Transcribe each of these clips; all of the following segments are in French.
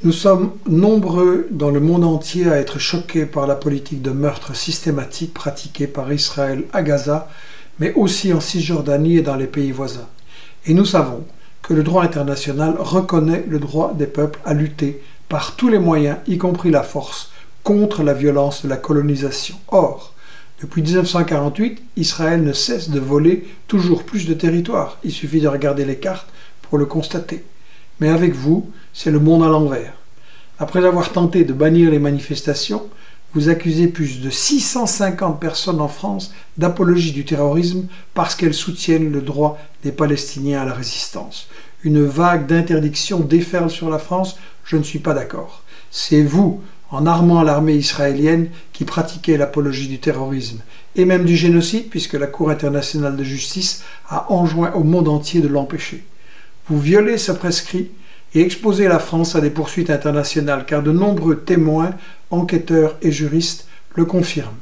Nous sommes nombreux dans le monde entier à être choqués par la politique de meurtre systématique pratiquée par Israël à Gaza, mais aussi en Cisjordanie et dans les pays voisins. Et nous savons que le droit international reconnaît le droit des peuples à lutter par tous les moyens, y compris la force, contre la violence de la colonisation. Or, depuis 1948, Israël ne cesse de voler toujours plus de territoire. Il suffit de regarder les cartes pour le constater. Mais avec vous, c'est le monde à l'envers. Après avoir tenté de bannir les manifestations, vous accusez plus de 650 personnes en France d'apologie du terrorisme parce qu'elles soutiennent le droit des Palestiniens à la résistance. Une vague d'interdiction déferle sur la France, je ne suis pas d'accord. C'est vous, en armant l'armée israélienne, qui pratiquez l'apologie du terrorisme, et même du génocide, puisque la Cour internationale de justice a enjoint au monde entier de l'empêcher. Vous violez ce prescrit et exposez la France à des poursuites internationales, car de nombreux témoins, enquêteurs et juristes le confirment.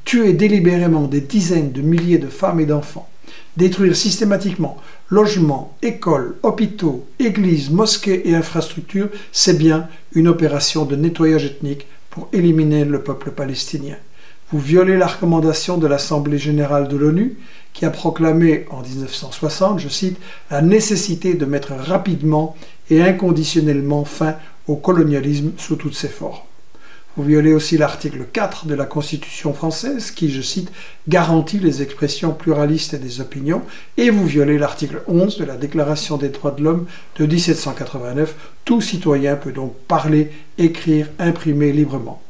Tuer délibérément des dizaines de milliers de femmes et d'enfants, détruire systématiquement logements, écoles, hôpitaux, églises, mosquées et infrastructures, c'est bien une opération de nettoyage ethnique pour éliminer le peuple palestinien. Vous violez la recommandation de l'Assemblée générale de l'ONU qui a proclamé en 1960, je cite, « la nécessité de mettre rapidement et inconditionnellement fin au colonialisme sous toutes ses formes ». Vous violez aussi l'article 4 de la Constitution française qui, je cite, « garantit les expressions pluralistes des opinions » et vous violez l'article 11 de la Déclaration des droits de l'homme de 1789. Tout citoyen peut donc parler, écrire, imprimer librement.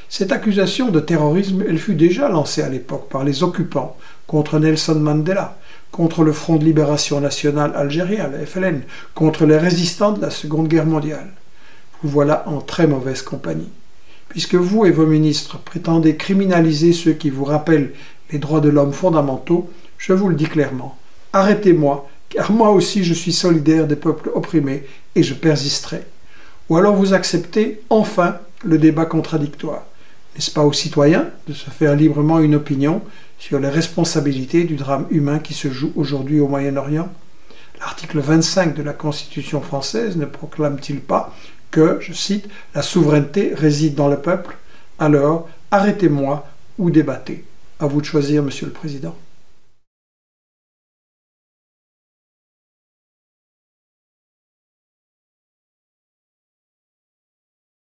Cette accusation de terrorisme, elle fut déjà lancée à l'époque par les occupants contre Nelson Mandela, contre le Front de libération nationale algérien, le FLN, contre les résistants de la Seconde Guerre mondiale. Vous voilà en très mauvaise compagnie. Puisque vous et vos ministres prétendez criminaliser ceux qui vous rappellent les droits de l'homme fondamentaux, je vous le dis clairement, arrêtez-moi, car moi aussi je suis solidaire des peuples opprimés et je persisterai. Ou alors vous acceptez enfin le débat contradictoire. N'est-ce pas aux citoyens de se faire librement une opinion sur les responsabilités du drame humain qui se joue aujourd'hui au Moyen-Orient? L'article 25 de la Constitution française ne proclame-t-il pas que, je cite, « la souveraineté réside dans le peuple » Alors, arrêtez-moi ou débattez. À vous de choisir, Monsieur le Président.